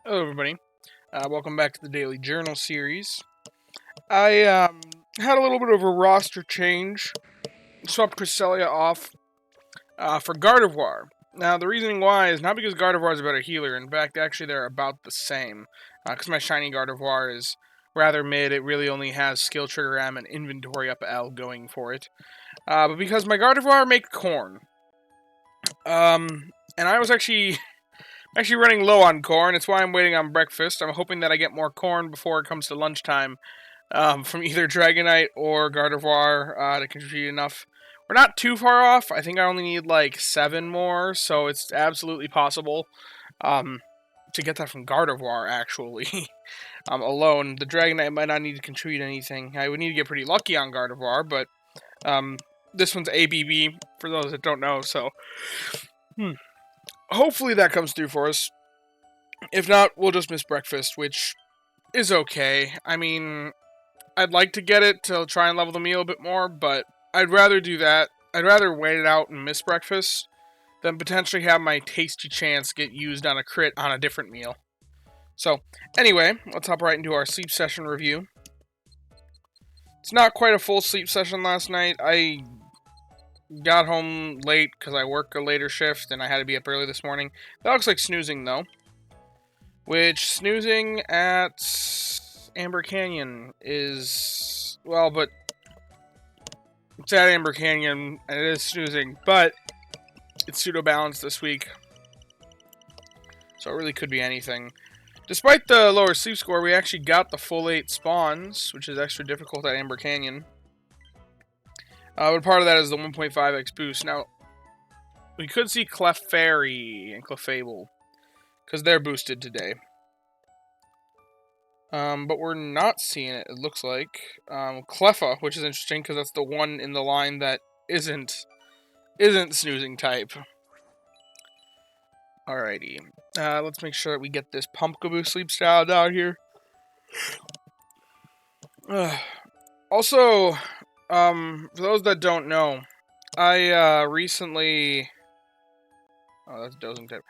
Hello, everybody. Welcome back to the Daily Journal series. I had a little bit of a roster change. Swapped Cresselia off for Gardevoir. Now, the reasoning why is not because Gardevoir is a better healer. In fact, actually, they're about the same. Because my shiny Gardevoir is rather mid. It really only has Skill Trigger M and Inventory up L going for it. But because my Gardevoir makes corn. And I was actually running low on corn. It's why I'm waiting on breakfast. I'm hoping that I get more corn before it comes to lunchtime from either Dragonite or Gardevoir to contribute enough. We're not too far off. I think I only need like 7 more, so it's absolutely possible to get that from Gardevoir, actually. Alone. The Dragonite might not need to contribute anything. I would need to get pretty lucky on Gardevoir, but this one's ABB, for those that don't know, so hopefully that comes through for us. If not, we'll just miss breakfast, which is okay. I mean, I'd like to get it to try and level the meal a bit more, but I'd rather do that. I'd rather wait it out and miss breakfast than potentially have my tasty chance get used on a crit on a different meal. So, anyway, let's hop right into our sleep session review. It's not quite a full sleep session last night. I got home late because I work a later shift and I had to be up early this morning. That looks like snoozing, though. Which, snoozing at Amber Canyon is, well, but it's at Amber Canyon, and it is snoozing, but it's pseudo-balanced this week, so it really could be anything. Despite the lower sleep score, we actually got the full 8 spawns, which is extra difficult at Amber Canyon. But part of that is the 1.5x boost. Now, we could see Clefairy and Clefable, because they're boosted today. But we're not seeing it, it looks like. Cleffa, which is interesting, because that's the one in the line that isn't snoozing type. Alrighty. Let's make sure that we get this Pumpkaboo sleep style down here. Also, for those that don't know, I recently... Oh, that's dozing type.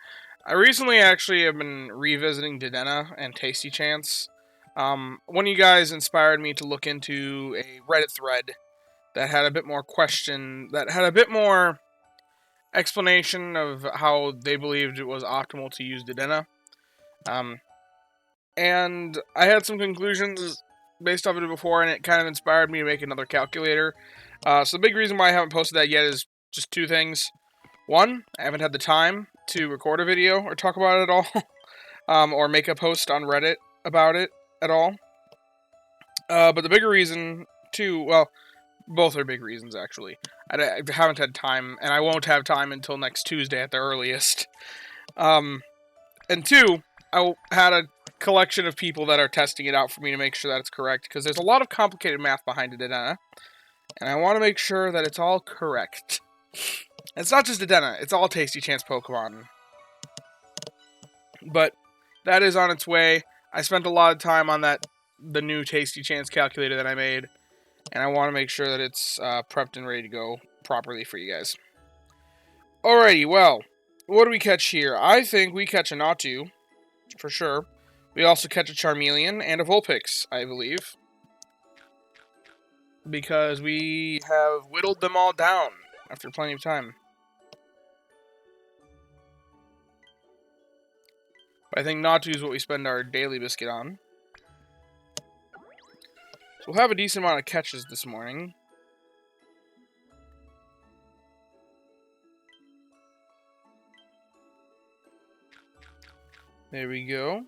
I recently actually have been revisiting Dedenne and Tasty Chance. One of you guys inspired me to look into a Reddit thread that had a bit more explanation of how they believed it was optimal to use Dedenne. And I had some conclusions based off of it before, and it kind of inspired me to make another calculator. So the big reason why I haven't posted that yet is just 2 things. One, I haven't had the time to record a video or talk about it at all, or make a post on Reddit about it at all. But the bigger reason, too, well, both are big reasons, actually. I haven't had time, and I won't have time until next Tuesday at the earliest. And 2, I had a collection of people that are testing it out for me to make sure that it's correct, because there's a lot of complicated math behind Dedenne, and I want to make sure that it's all correct. It's not just Dedenne, it's all Tasty Chance Pokemon. But that is on its way. I spent a lot of time on the new Tasty Chance calculator that I made, and I want to make sure that it's prepped and ready to go properly for you guys. Alrighty, well, what do we catch here? I think we catch a Natu, for sure. We also catch a Charmeleon and a Vulpix, I believe. Because we have whittled them all down after plenty of time. I think Natu is what we spend our daily biscuit on. So we'll have a decent amount of catches this morning. There we go.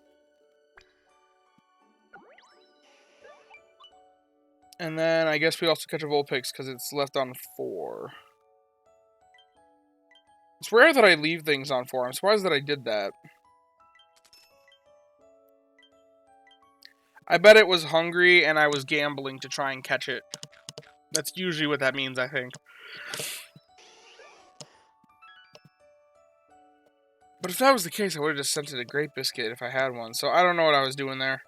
And then I guess we also catch a Vulpix because it's left on 4. It's rare that I leave things on 4. I'm surprised that I did that. I bet it was hungry and I was gambling to try and catch it. That's usually what that means, I think. But if that was the case, I would have just sent it a Great Biscuit if I had one. So I don't know what I was doing there.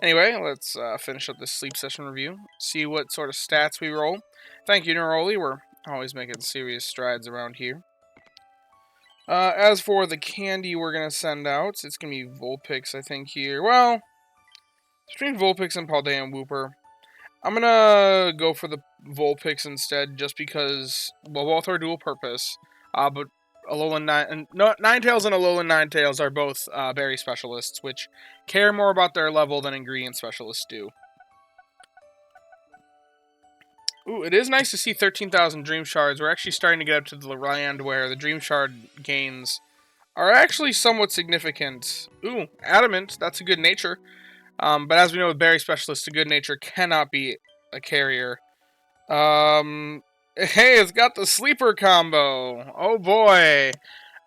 Anyway, let's finish up this sleep session review. See what sort of stats we roll. Thank you, Neroli. We're always making serious strides around here. As for the candy we're going to send out, it's going to be Vulpix, I think, here. Well, between Vulpix and Paldean Wooper, I'm going to go for the Vulpix instead, just because, well, both are dual purpose. But Alolan Ninetales and Alolan Ninetales are both berry specialists, which care more about their level than ingredient specialists do. Ooh, it is nice to see 13,000 Dream Shards. We're actually starting to get up to the land where the Dream Shard gains are actually somewhat significant. Ooh, Adamant, that's a good nature. But as we know with Berry Specialists, a good nature cannot be a carrier. Hey, it's got the sleeper combo. Oh boy.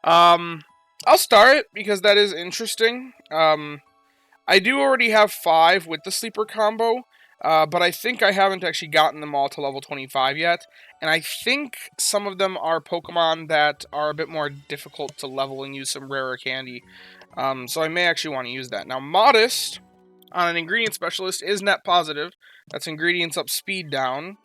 I'll start it because that is interesting. I do already have 5 with the sleeper combo. But I think I haven't actually gotten them all to level 25 yet. And I think some of them are Pokemon that are a bit more difficult to level and use some rarer candy. So I may actually want to use that. Now, Modest on an ingredient specialist is net positive. That's ingredients up, speed down.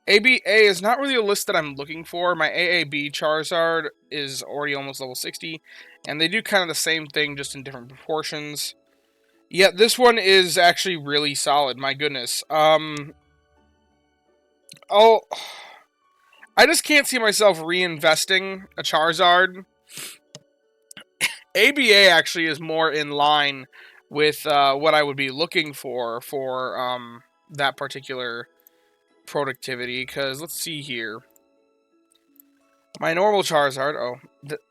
ABA is not really a list that I'm looking for. My AAB Charizard is already almost level 60. And they do kind of the same thing, just in different proportions. Yeah, this one is actually really solid, my goodness. I just can't see myself reinvesting a Charizard. ABA actually is more in line with what I would be looking for that particular productivity, because let's see here. My normal Charizard,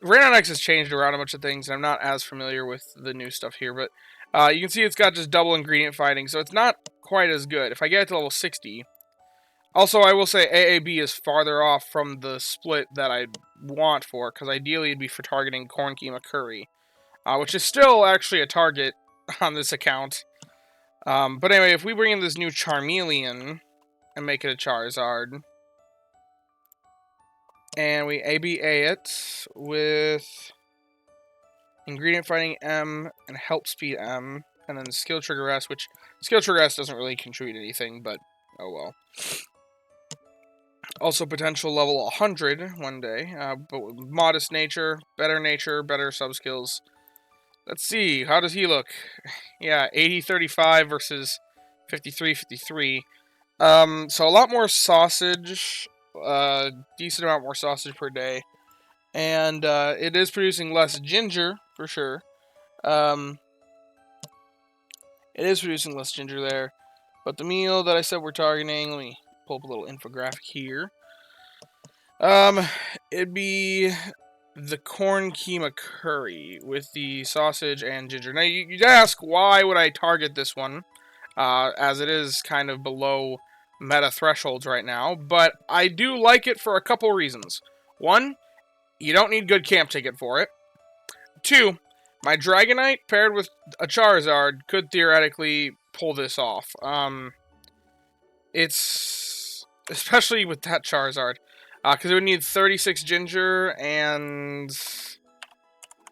Radiant X has changed around a bunch of things, and I'm not as familiar with the new stuff here, but you can see it's got just double ingredient fighting, so it's not quite as good. If I get it to level 60... Also, I will say AAB is farther off from the split that I want for, because ideally it'd be for targeting Corn Keema Curry, which is still actually a target on this account. But anyway, if we bring in this new Charmeleon and make it a Charizard, and we ABA it with ingredient fighting M and help speed M, and then skill trigger S, which skill trigger S doesn't really contribute anything, but oh well. Also potential level 100 one day, but with modest nature, better sub-skills. Let's see, how does he look? Yeah, 80-35 versus 53-53. So a lot more sausage, decent amount more sausage per day. And it is producing less ginger, for sure. It is producing less ginger there. But the meal that I said we're targeting, let me pull up a little infographic here. It'd be the Corn Keema Curry with the sausage and ginger. Now, you'd ask, why would I target this one? As it is kind of below meta thresholds right now. But I do like it for a couple reasons. One, you don't need good camp ticket for it. 2, my Dragonite paired with a Charizard could theoretically pull this off. It's... especially with that Charizard. Because it would need 36 ginger and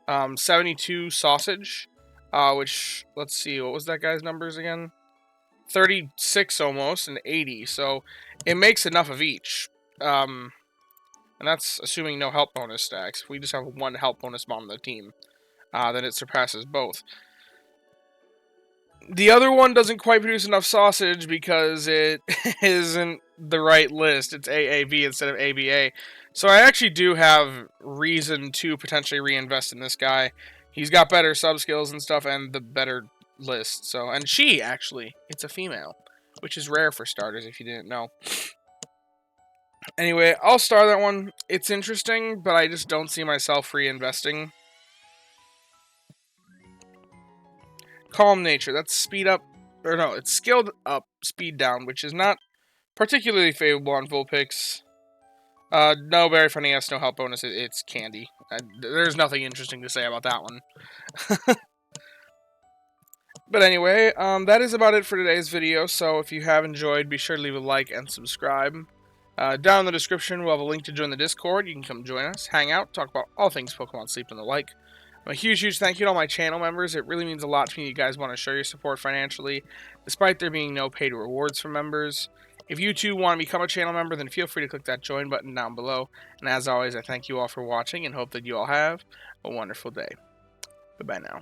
72 sausage. Which, let's see, what was that guy's numbers again? 36 almost, and 80. So it makes enough of each. And that's assuming no help bonus stacks. If we just have one help bonus mod on the team, then it surpasses both. The other one doesn't quite produce enough sausage because it isn't the right list. It's AAB instead of ABA. So I actually do have reason to potentially reinvest in this guy. He's got better sub-skills and stuff and the better list. So, and she, actually, it's a female, which is rare for starters if you didn't know. Anyway, I'll star that one. It's interesting, but I just don't see myself reinvesting. Calm Nature, that's speed up, or no, it's skilled up, speed down, which is not particularly favorable on Vulpix. No Berry Funny S, no help bonus, it's candy. There's nothing interesting to say about that one. But anyway, that is about it for today's video, so if you have enjoyed, be sure to leave a like and subscribe. Down in the description, we'll have a link to join the Discord. You can come join us, hang out, talk about all things Pokemon Sleep and the like. A huge thank you to all my channel members. It really means a lot to me. You guys want to show your support financially, despite there being no paid rewards for members. If you too want to become a channel member, then feel free to click that join button down below. And as always, I thank you all for watching and hope that you all have a wonderful day. Bye-bye now.